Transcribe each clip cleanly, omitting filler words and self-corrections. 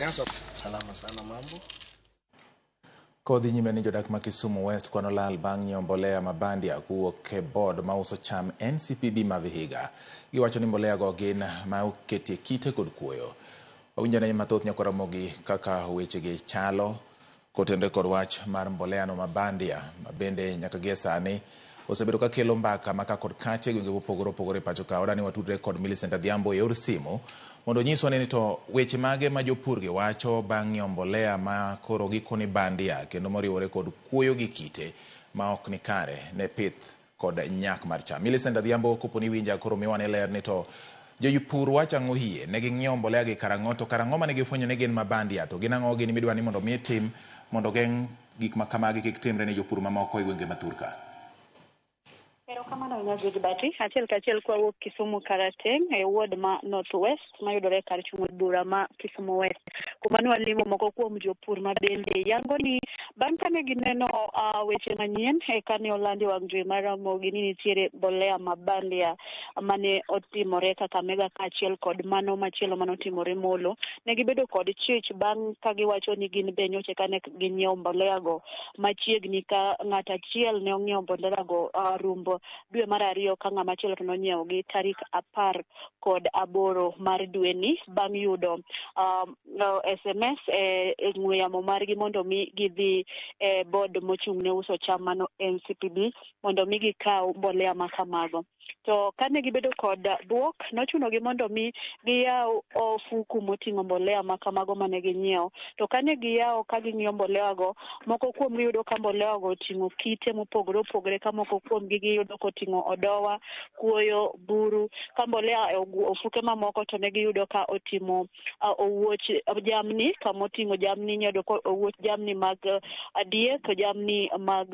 Salama sana mambo. Kodhi nyime ni Jodak ma Kisumu West kwano lal bang' nyiewo mbolea ma bandia kuwuok e board ma uso cham NCPB ma Vihiga. Giwacho ni mbolea go gin ma oketie kite kod kuoyo. Wawinjane mathoth nyako Ramogi kaka wechegi chalo kotende kod wach mar mbolea no ma bandia ma bende nyaka gie sani osebedo ka kelo mbaka maka kod kache gwenge mopogore pacho ka. Odani watudre kod Millicent Adhiambo e yor simu mondo nyiswa ni to weche mage ma jopur gi wacho bang' nyiewo mbolea ma koro gikoni bandia kendo moriwore kod kuoyo gi kite ma ok ni kare ne pith kod nyak mar cham. Millicent Adhiambo koponi winja koro miwane ler ni to jopur wacho ang'o hie ne ging'iewo mbolea gi karang'o to karang'o mane gifwenyo ni gin ma bandia to gin ang'o gini midwa ni mondo mi tim mondo geng' gik ma kamagi kik timre ne jopur mamoko e gwenge ma Thurka. Kamano ina Jodak achiel kachiel kwa wuok Kisumu Karateng e ward ma North West mayudore kar chung' bura ma Kisumu West. Kuma ne walimo moko kuom jopur ma bende yango ni bang' kane gineno weche manyien e kane olandi wang' jowi mar Ramogi ni nitiere mbolea ma bandia mane otimore Kakamega kaachiel kod mano machielo mane otimore Molo. Ne gibedo kod chich bang' ka giwacho ni gin be nyocha kane ginyiewo mbolea go machiegni ka ng'at achiel ne ong'iewo mbolea go rumbo dwe mar ariyo ka ng'ama chielo to nonyiewo gi tarik 18 mar dwe ni bang' yudo SMS e ng'we yamo margi mondo mi gidhi e board mochung' ne uso cham mano NCPB mondo mi gikaw mbolea ma kamago. To kane gibedo kod buok nochuno gi mondo mi giyaw ofuku moting'o mbolea ma kamago mane ginyiewo. To kane giyawo ka ging'iyo mbolea go moko kuom giyudo ka mbolea go oting'o kite mopogore ka moko kuom gi giyudo koting'o odowa, kuoyo, buru. Ka mbolea ofuke mamoko to ne giyudo ka otimo owuoch jamni kama oting'o jamni nyado ko owuoch jamni mag diek, jamni mag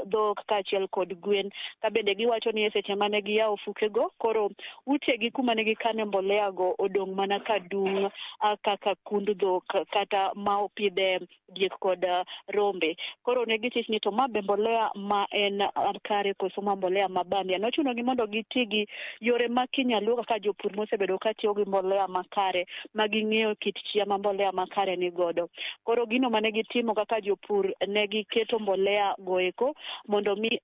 dhok kaachiel kod gwen. Ka bende giwacho ni seche mane giyawo ofuke go koro utegi kuma ne gikane mbolea go odong' mana ka dung' kaka kund dhok kata ma opidhe diek kod rombe. Koro ne gichich ni to ma be mbolea ma en kare koso ma mbolea ma bandia. Nochuno gi mondo giti gi yore ma kinyaluo kaka jopur mosebedo ka tiyo gi mbolea makare ma ging'eyo kit chia ma mbolea makare ni godo. Koro gino mane gitimo kaka jopur ne giketo mbolea goeko mondo mi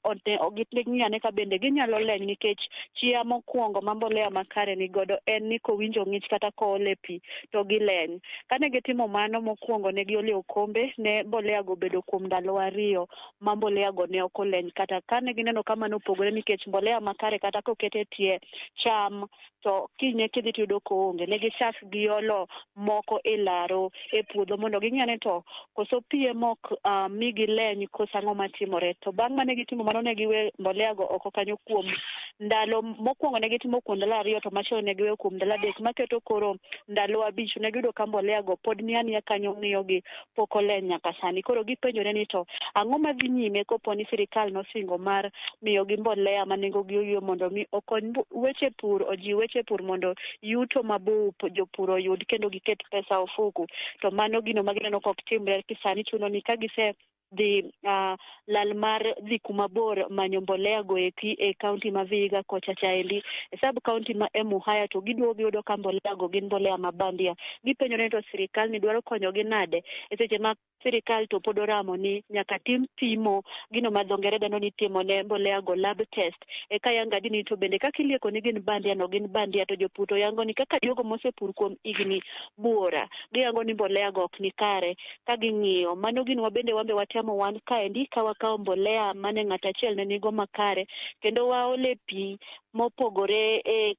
ging'ane ka bende ginyalo leny nikech chia mokwongo ma mbolea makare ni godo en ni kowinjo ng'ich kata koole pi to gileny. Kane gitimo mano mokwongo ne giole okombe ne mbolea go bedo kuom ndalo 2 ma mbolea go ne ok oleny kata kane gineno kamano opogore nikech mbolea makare kata kokete tie cham to kinye kidhi tiyudo koonge. Ne gichak giolo moko e laro e puodho mondo ging'ane to koso pie mok mi gileny koso ang'o matimore. To bang' mane gitimo mano ne giwe mbolea go oko kanyo kuom ndalo mokwongo ne gitimo kuom ndalo 2 to machielo ne giwe kuom ndalo 3 maketo koro ndalo 5 ne giyudo ka mbolea go pod ni aniya kanyo ng'iyo gi pok oleny nyaka sani. Koro gipenjore ni to ang'o madhi nyime koponi sirikal nosingo mar miyo gi mbolea ma nengo gi oyuo mondo mi okony weche pur ojiw weche pur mondo yuto mabup jopur oyud kendo giket pesa ofuku. To mano gino ma gineno kok timre kisani chuno ni ka gise dhi lal mar dhi kuma bor manyo mbolea go e kaunti ma Vihiga kocha chaendi e sub kaunti ma Emuhaya to giduogo giyudo ka mbolea go gin mbolea ma bandia. Gipenjore to sirikal ni dwaro konyogi nade e seche ma sirikal to pod oramo ni nyaka tim pimo gino ma dho ngere dendo ni timo ne mbolea go lab test e ka yanga dini to bende kaka ilieko ni gin bandia to jopur to yango ni kaka jogo mosepur kuom igni buora giyango ni mbolea go ok ni kare ka ging'iyo mano gino bende wambe watemo wan kaendi ka wakawo mbolea mane ng'at achiel ne nigo makare kendo waole pi mopogore e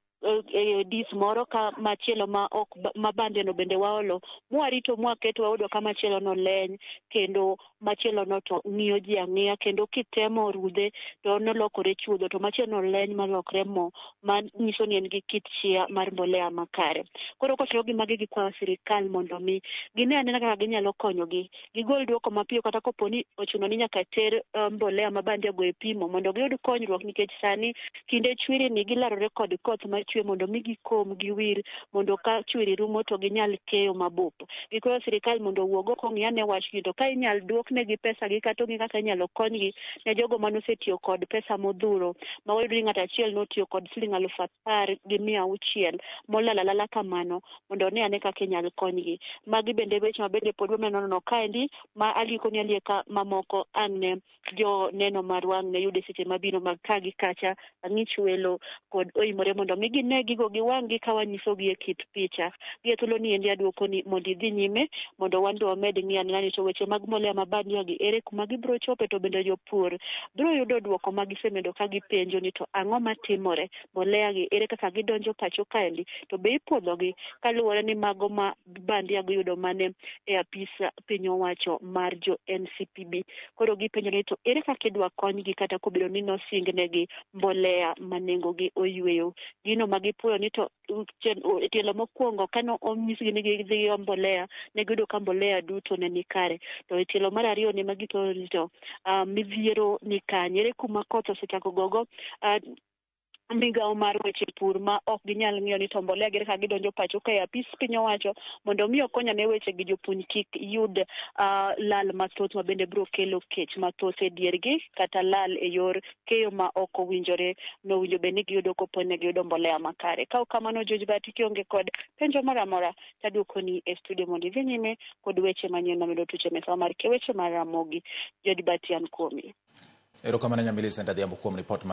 dis moro ka machielo ma ok mabande no bende waolo mwarito mwaketo waudo ka machielo no leny kendo machielo no to ng'iyo ji ang'iya kendo kitemo rudhe to nolokore chuodho to machielo no leny malokre mo manyiso ni en gi kit chia mar mbolea makare. Koro kotiyo gi magi gi kwa sirikal mondo mi gine anena kaka ginyalo konyogi gigol duoko mapiyo kata koponi ochuno ni nyaka ter mbolea mabandia go e pimo mondo giyud konyruok nikech sani kinde chwiri ni gilarore kod koth ma chwe mondo mi gikom giwir mondo ka chwiri rumo to ginyal keyo mabup. Gikwayo sirikal mondo owuog oko ong'i ane wachgi to ka inyal duoknegi pesa gi kata ong'i kaka inyalo konygi ne jogo manosetiyo kod pesa modhuro ma wayudo ni ng'ato achiel notiyo kod Sh10,600 molal alala kamano mondo ne ane kaka inyal konygi. Magi bende weche mabende pod wamenono kaendi ma alikoni alieka mamoko ane jo neno marwa ne yude seche mabiro mag kagi kacha ang'ich welo kod oimore mondo mi gine gigo gi wang'gi ka wanyisogi e kit picha. Gie thuolo ni endi aduoko ni mondo idhi nyime mondo wan to wamed ng'iyo ni to weche mag mbolea ma bandia gi ere kuma gibiro chope to bende jopur biro yudo duoko ma gisemedo ka gipenjo ni to ang'o matimore, mbolea gi ere kaka gidonjo pacho kaendi to be ipuodhogi kaluwore ni mago ma bandia giyudo mane e apisa piny owacho mar jo NCPB. Koro gipenjo ni to ere kaka idwa konygi kata kobedo ni nosingnegi mbolea ma nengogi oyweyo. Gino ma gipuoyo ni to tielo mokwongo kano onyisgi ni gidhi mbolea ne giyudo ka mbolea duto ne ni kare. To tielo mar ariyo ne magito ni to midhiero ni kanye ere kuma koth osechako gogo migawo mar weche pur ma ok ginyal ng'iyo ni to mbolea gi ka gidonjo pacho ka apis piny owacho mondo mi okonya ne weche gi jopur kik yud lal mathoth ma bende biro kelo kech mathoth e diergi kata lal e yor keyo ma ok owinjore nowinjo bed ni giyudo kopo ne giyudo mbolea makare. Ka ok kamano George Bati kionge kod penjo moro amora taduoko ni e studio mondo idhi nyime kod weche manyien ma medo tuche mesa mar weche mar Ramogi. George Bati an kuomi. Erokamano Nyamili Senda Dhiambo kuom ripot